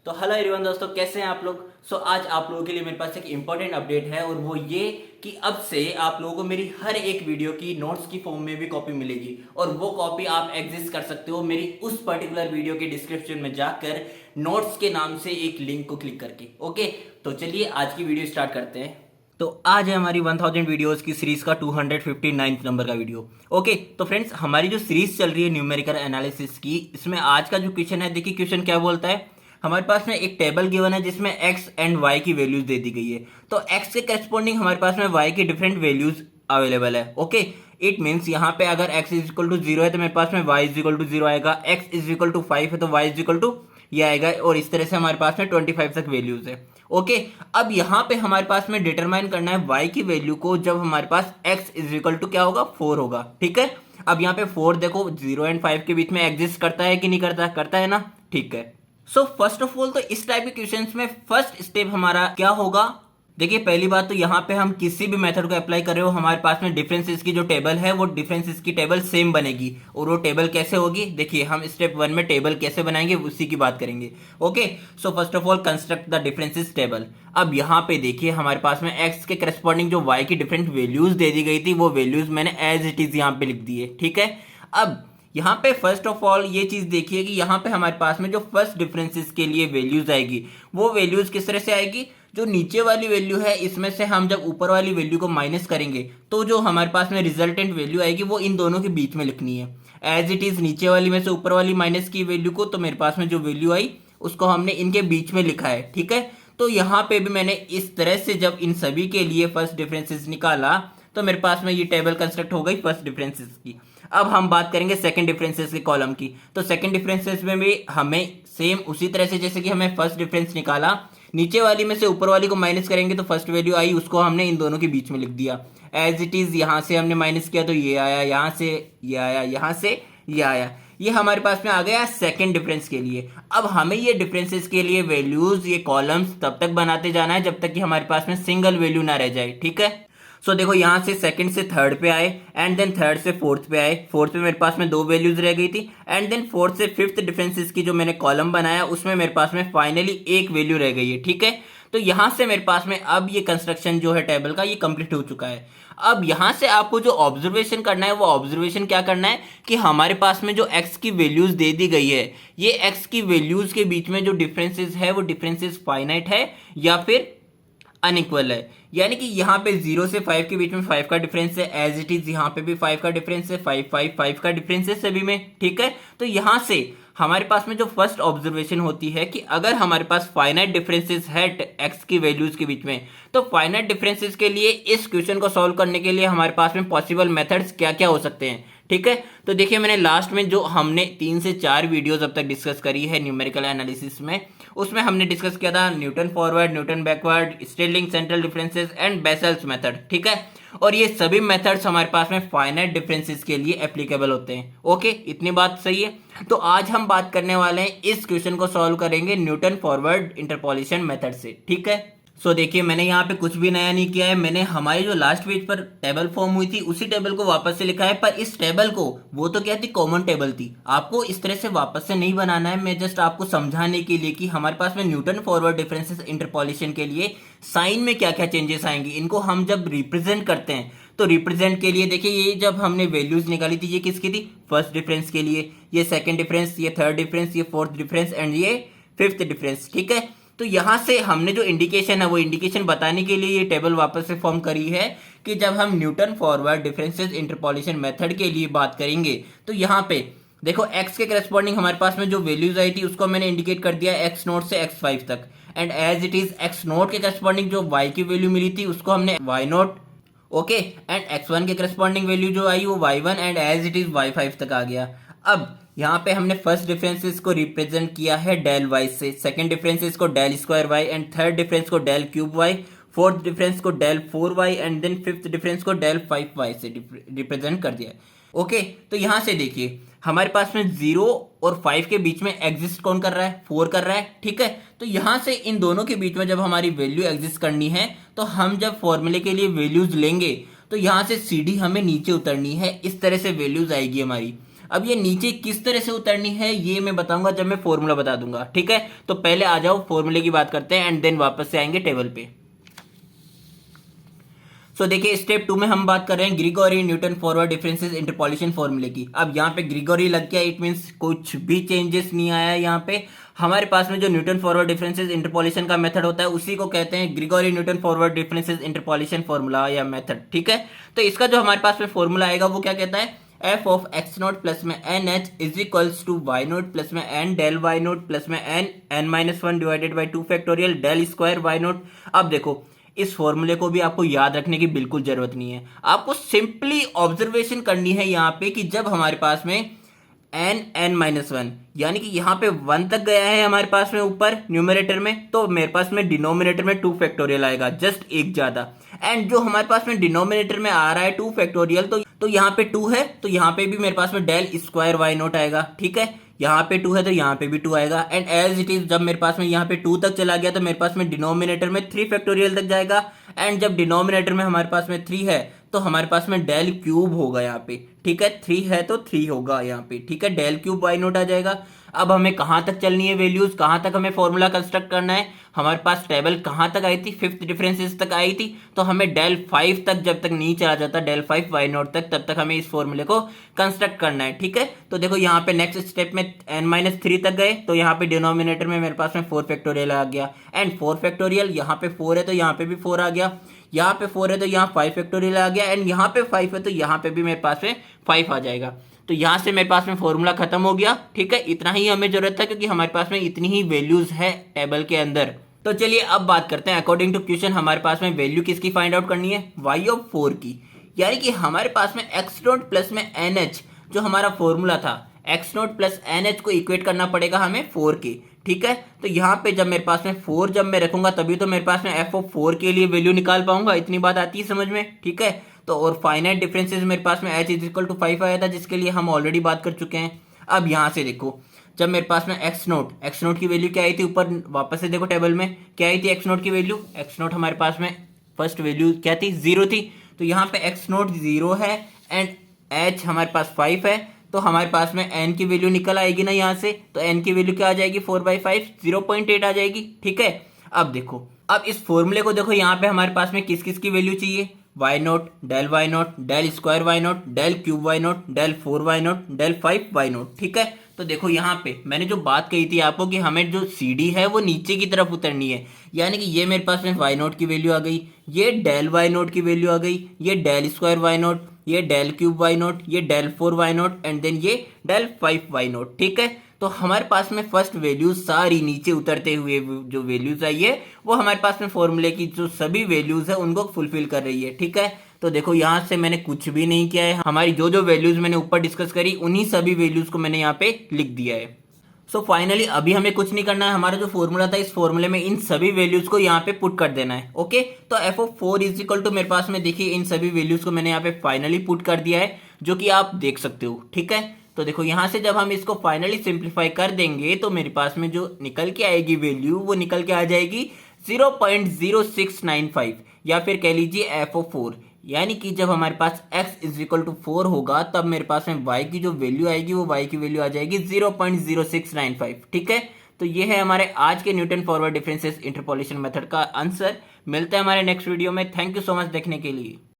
तो hello everyone दोस्तों, कैसे हैं आप लोग। आज आप लोगों के लिए मेरे पास एक इंपॉर्टेंट अपडेट है और वो ये कि अब से आप लोगों को मेरी हर एक वीडियो की नोट्स की फॉर्म में भी कॉपी मिलेगी और वो कॉपी आप एग्जिस्ट कर सकते हो मेरी उस पर्टिकुलर वीडियो के डिस्क्रिप्शन में जाकर नोट्स के नाम से एक लिंक को क्लिक करके। ओके, तो चलिए आज की वीडियो स्टार्ट करते हैं। तो आज है हमारी 1000 वीडियोस की सीरीज का 259 नंबर का वीडियो। ओके, तो फ्रेंड्स हमारी जो सीरीज चल रही है न्यूमेरिकल एनालिसिस की, इसमें आज का जो क्वेश्चन है, देखिए क्वेश्चन क्या बोलता है। हमारे पास में एक टेबल गिवन है जिसमें x एंड y की वैल्यूज दे दी गई है। तो x के करस्पॉन्डिंग हमारे पास में y की डिफरेंट वैल्यूज अवेलेबल है। ओके, इट मीन्स यहाँ पे अगर x इज इक्वल टू 0 है तो मेरे पास में y इज इक्वल टू 0 आएगा, x इज इक्वल टू 5 है तो y इज इक्वल टू ये आएगा, और इस तरह से हमारे पास में 25 तक वैल्यूज है। ओके, अब यहाँ पे हमारे पास में डिटरमाइन करना है y की वैल्यू को जब हमारे पास x इज इक्वल टू क्या होगा, 4 होगा। ठीक है, अब यहाँ पे 4 देखो 0 एंड 5 के बीच में एग्जिस्ट करता है कि नहीं करता, करता है ना। ठीक है, सो फर्स्ट ऑफ ऑल तो इस टाइप के क्वेश्चंस में फर्स्ट स्टेप हमारा क्या होगा। देखिए पहली बात तो यहाँ पे हम किसी भी मेथड को अप्लाई कर रहे हो, हमारे पास में डिफरेंसेस की जो टेबल है वो डिफरेंसेस की टेबल सेम बनेगी। और वो टेबल कैसे होगी, देखिए हम स्टेप 1 में टेबल कैसे बनाएंगे उसी की बात करेंगे। Okay, so first of all construct the differences table. अब यहाँ पे देखिए हमारे पास में एक्स के करस्पॉन्डिंग जो वाई की डिफरेंट वैल्यूज दे दी गई थी वो वैल्यूज मैंने एज इट इज यहाँ पे लिख दी है। ठीक है, अब यहाँ पे फर्स्ट ऑफ ऑल ये चीज देखिए कि यहाँ पे हमारे पास में जो फर्स्ट डिफरेंसेस के लिए वैल्यूज आएगी वो वैल्यूज किस तरह से आएगी। जो नीचे वाली वैल्यू है इसमें से हम जब ऊपर वाली वैल्यू को माइनस करेंगे तो जो हमारे पास में रिजल्टेंट वैल्यू आएगी वो इन दोनों के बीच में लिखनी है। एज इट इज नीचे वाली में से ऊपर वाली माइनस की वैल्यू को, तो मेरे पास में जो वैल्यू आई उसको हमने इनके बीच में लिखा है। ठीक है, तो यहाँ पे भी मैंने इस तरह से जब इन सभी के लिए फर्स्ट डिफरेंसेस निकाला तो मेरे पास में ये टेबल कंस्ट्रक्ट हो गई फर्स्ट डिफरेंसेस की। अब हम बात करेंगे सेकंड डिफरेंसेस के कॉलम की। तो सेकंड डिफरेंसेस में भी हमें सेम उसी तरह से जैसे कि हमें फर्स्ट डिफरेंस निकाला, नीचे वाली में से ऊपर वाली को माइनस करेंगे तो फर्स्ट वैल्यू आई उसको हमने इन दोनों के बीच में लिख दिया। एज इट इज यहाँ से हमने माइनस किया तो ये आया, यहाँ से ये आया, यहाँ से ये आया, ये हमारे पास में आ गया सेकंड डिफरेंस के लिए। अब हमें ये डिफरेंसेस के लिए वैल्यूज, ये कॉलम्स तब तक बनाते जाना है जब तक कि हमारे पास में सिंगल वैल्यू ना रह जाए। ठीक है, सो देखो यहाँ से सेकंड से थर्ड पे आए एंड देन थर्ड से फोर्थ पे आए। फोर्थ पे मेरे पास में 2 वैल्यूज रह गई थी एंड देन फोर्थ से फिफ्थ डिफरेंसेस की जो मैंने कॉलम बनाया उसमें मेरे पास में फाइनली 1 वैल्यू रह गई है। ठीक है, तो यहाँ से मेरे पास में अब ये कंस्ट्रक्शन जो है टेबल का ये कंप्लीट हो चुका है। अब यहाँ से आपको जो ऑब्जर्वेशन करना है वो ऑब्जर्वेशन क्या करना है कि हमारे पास में जो x की वैल्यूज दे दी गई है, ये x की वैल्यूज के बीच में जो डिफरेंसेस है वो डिफरेंसेस फाइनाइट है या फिर अनइक्वल है। यानी कि यहाँ पे 0 से 5 के बीच में 5 का डिफरेंस है, एज इट इज यहाँ पे भी 5 का डिफरेंस है, 5 5 5 का डिफरेंस है सभी में। ठीक है, तो यहाँ से हमारे पास में जो फर्स्ट ऑब्जर्वेशन होती है कि अगर हमारे पास फाइनाइट डिफरेंसेस है एक्स की वैल्यूज के बीच में, तो फाइनाइट डिफरेंसेस के लिए इस क्वेश्चन को सॉल्व करने के लिए हमारे पास में पॉसिबल मेथड्स क्या क्या हो सकते हैं। ठीक है, तो देखिए मैंने लास्ट में जो हमने 3 से 4 वीडियोज अब तक डिस्कस करी है न्यूमेरिकल एनालिसिस में, उसमें हमने डिस्कस किया था Newton forward, Newton backward, Stirling central differences and Bessel's method. ठीक है, और ये सभी मेथड्स हमारे पास में फाइनाइट डिफरेंसेस के लिए एप्लीकेबल होते हैं। ओके, इतनी बात सही है। तो आज हम बात करने वाले हैं इस क्वेश्चन को सॉल्व करेंगे न्यूटन फॉरवर्ड इंटरपोलेशन मेथड से। ठीक है, सो देखिए मैंने यहाँ पे कुछ भी नया नहीं किया है, मैंने हमारी जो लास्ट पेज पर टेबल फॉर्म हुई थी उसी टेबल को वापस से लिखा है। पर इस टेबल को, वो तो क्या थी, कॉमन टेबल थी, आपको इस तरह से वापस से नहीं बनाना है। मैं जस्ट आपको समझाने के लिए कि हमारे पास में न्यूटन फॉरवर्ड डिफरेंसेस इंटरपोलेशन के लिए साइन में क्या क्या चेंजेस आएंगे, इनको हम जब रिप्रेजेंट करते हैं तो रिप्रेजेंट के लिए देखिए ये जब हमने वैल्यूज निकाली थी ये किसकी थी, फर्स्ट डिफरेंस के लिए, ये सेकंड डिफरेंस, ये थर्ड डिफरेंस, ये फोर्थ डिफरेंस एंड ये फिफ्थ डिफरेंस। ठीक है, तो यहाँ से हमने जो इंडिकेशन है वो इंडिकेशन बताने के लिए ये टेबल वापस से फॉर्म करी है कि जब हम Newton forward differences interpolation method के लिए बात करेंगे तो यहाँ पे देखो x के करस्पॉन्डिंग हमारे पास में जो वैल्यूज आई थी उसको मैंने इंडिकेट कर दिया x0 से x5 तक, and as it is x0 के करस्पॉन्डिंग जो y की वैल्यू मिली थी उसको हमने y0, ओके, एंड x1 के करस्पॉन्डिंग वैल्यू जो आई वो y1 and as it is y5 तक आ गया। अब यहाँ पे हमने फर्स्ट डिफरेंसेस को रिप्रेजेंट किया है डेल वाई से, सेकंड डिफरेंसेस को del square Y and third difference को del cube Y, fourth difference को del 4y and then fifth difference को डेल 5y से रिप्रेजेंट कर दिया है। ओके, तो यहाँ से देखिए हमारे पास में 0 और 5 के बीच में एग्जिस्ट कौन कर रहा है, 4 कर रहा है। ठीक है, तो यहाँ से इन दोनों के बीच में जब हमारी वैल्यू एग्जिस्ट करनी है तो हम जब फॉर्मूले के लिए वैल्यूज लेंगे तो यहाँ से सीधी हमें नीचे उतरनी है, इस तरह से वैल्यूज आएगी हमारी। अब ये नीचे किस तरह से उतरनी है ये मैं बताऊंगा जब मैं फॉर्मूला बता दूंगा, ठीक है। तो पहले आ जाओ फॉर्मूले की बात करते हैं एंड देन वापस से आएंगे टेबल पे। सो देखिए स्टेप 2 में हम बात कर रहे हैं Gregory Newton forward differences interpolation फॉर्मूले की। अब यहाँ पे ग्रिगोरी लग गया, इट मींस कुछ भी चेंजेस नहीं आया यहाँ पे। हमारे पास में जो न्यूटन फॉरवर्ड डिफरेंसेस इंटरपोलेशन का मेथड होता है उसी को कहते हैं Gregory Newton forward differences interpolation formula या मेथड, ठीक है। तो इसका जो हमारे पास में फॉर्मूला आएगा वो क्या कहता है, F of X naught plus में N H is equals to Y naught plus में N del Y naught plus में N minus one divided by 2 factorial del square Y naught. अब देखो इस फॉर्मूले को भी आपको याद रखने की बिल्कुल जरूरत नहीं है, आपको सिंपली ऑब्जर्वेशन करनी है यहाँ पे कि जब हमारे पास में एन माइनस वन यानी कि यहाँ पे 1 तक गया है हमारे पास में ऊपर न्यूमरेटर में, तो मेरे पास में डिनोमिनेटर में 2 फैक्टोरियल आएगा, जस्ट एक ज्यादा। एंड जो हमारे पास में डिनोमिनेटर में आ रहा है 2 फैक्टोरियल, तो यहाँ पे 2 है तो यहाँ पे भी मेरे पास में डेल स्क्वायर वाई नोट आएगा, ठीक है। यहाँ पे 2 है तो यहाँ पे भी 2 आएगा। एंड एज इट इज जब मेरे पास में यहाँ पे 2 तक चला गया तो मेरे पास में डिनोमिनेटर में 3 फैक्टोरियल तक जाएगा। एंड जब डिनोमिनेटर में हमारे पास में 3 है तो हमारे पास में डेल क्यूब होगा यहाँ पे, ठीक है। 3 है तो 3 होगा यहाँ पे, ठीक है, डेल क्यूब वाई नोट आ जाएगा। अब हमें कहाँ तक चलनी है वैल्यूज, कहाँ तक हमें फॉर्मूला कंस्ट्रक्ट करना है। हमारे पास टेबल कहाँ तक आई थी, 5th डिफरेंसेस तक आई थी, तो हमें डेल 5 तक जब तक नहीं चला जाता डेल 5 वाई नोट तक, तब तक हमें इस फॉर्मूले को कंस्ट्रक्ट करना है, ठीक है। तो देखो यहाँ पे नेक्स्ट स्टेप में n-3 तक गए तो यहाँ पे डिनोमिनेटर में मेरे पास में 4 फैक्टोरियल आ गया। एंड 4 फैक्टोरियल यहाँ पे 4 है तो यहाँ पे भी 4 आ गया, यहाँ पे 4 है तो यहाँ 5 फैक्टोरियल आ गया। एंड यहाँ पे 5 है तो यहाँ पे भी मेरे पास में 5 आ जाएगा। तो यहाँ से मेरे पास में फॉर्मूला खत्म हो गया, ठीक है। इतना ही हमें जरूरत था क्योंकि हमारे पास में इतनी ही वैल्यूज है टेबल के अंदर। तो चलिए अब बात करते हैं अकॉर्डिंग टू क्वेश्चन हमारे पास में वैल्यू किसकी फाइंड आउट करनी है, y ऑफ 4 की। यानी कि हमारे पास में x नोट प्लस में NH जो हमारा फॉर्मूला था, x नोट प्लस NH को इक्वेट करना पड़ेगा हमें 4 के, ठीक है। तो यहाँ पे जब मेरे पास में 4 जब मैं रखूंगा तभी तो मेरे पास में f ऑफ 4 के लिए वैल्यू निकाल पाऊंगा, इतनी बात आती है समझ में, ठीक है। तो और फाइनाइट डिफरेंसेस मेरे पास में h इज इक्वल टू 5 आया था जिसके लिए हम ऑलरेडी बात कर चुके हैं। अब यहाँ से देखो जब मेरे पास में एक्स नोट की वैल्यू क्या आई थी, ऊपर वापस से देखो टेबल में क्या आई थी एक्स नोट की वैल्यू, एक्स नोट हमारे पास में फर्स्ट वैल्यू क्या थी, 0 थी। तो यहाँ पे एक्स नोट 0 है एंड एच हमारे पास 5 है, तो हमारे पास में एन की वैल्यू निकल आएगी ना यहाँ से, तो एन की वैल्यू क्या आ जाएगी 4/5 0.8 आ जाएगी, ठीक है। अब देखो अब इस फॉर्मूले को देखो यहाँ पे हमारे पास में किस किस की वैल्यू चाहिए, y nought, del square Y nought, del cube y nought, del 4 y nought, del 5 y nought, ठीक है। तो देखो यहाँ पे मैंने जो बात कही थी आपको कि हमें जो CD है वो नीचे की तरफ उतरनी है, यानी कि ये मेरे पास में वाई नोट की वैल्यू आ गई, ये डेल वाई नोट की वैल्यू आ गई, ये डेल स्क्वायर वाई नोट, ये डेल क्यूब वाई नोट, ये del 4 y nought and then ये डेल 5 वाई नोट, ठीक है। तो हमारे पास में फर्स्ट वैल्यूज सारी नीचे उतरते हुए जो वैल्यूज आई है वो हमारे पास में फॉर्मूले की जो सभी वैल्यूज है उनको फुलफिल कर रही है, ठीक है। तो देखो यहाँ से मैंने कुछ भी नहीं किया है, हमारी जो जो वैल्यूज मैंने ऊपर डिस्कस करी उन्हीं सभी वैल्यूज को मैंने यहाँ पे लिख दिया है। सो फाइनली अभी हमें कुछ नहीं करना है, हमारा जो फॉर्मूला था इस फॉर्मूले में इन सभी वैल्यूज को यहाँ पे पुट कर देना है, ओके। तो F of 4 is equal to मेरे पास में देखिए इन सभी वैल्यूज को मैंने यहाँ पे फाइनली पुट कर दिया है जो कि आप देख सकते हो, ठीक है। तो देखो यहाँ से जब हम इसको फाइनली सिंप्लीफाई कर देंगे तो मेरे पास में जो निकल के आएगी वैल्यू वो निकल के आ जाएगी 0.0695 या फिर कह लीजिए एफ ऑफ 4। यानी कि जब हमारे पास x इज इक्वल टू 4 होगा तब मेरे पास में y की जो वैल्यू आएगी वो y की वैल्यू आ जाएगी 0.0695, ठीक है। तो ये है हमारे आज के Newton forward differences interpolation method का आंसर। मिलते हैं हमारे नेक्स्ट वीडियो में। थैंक यू सो मच देखने के लिए।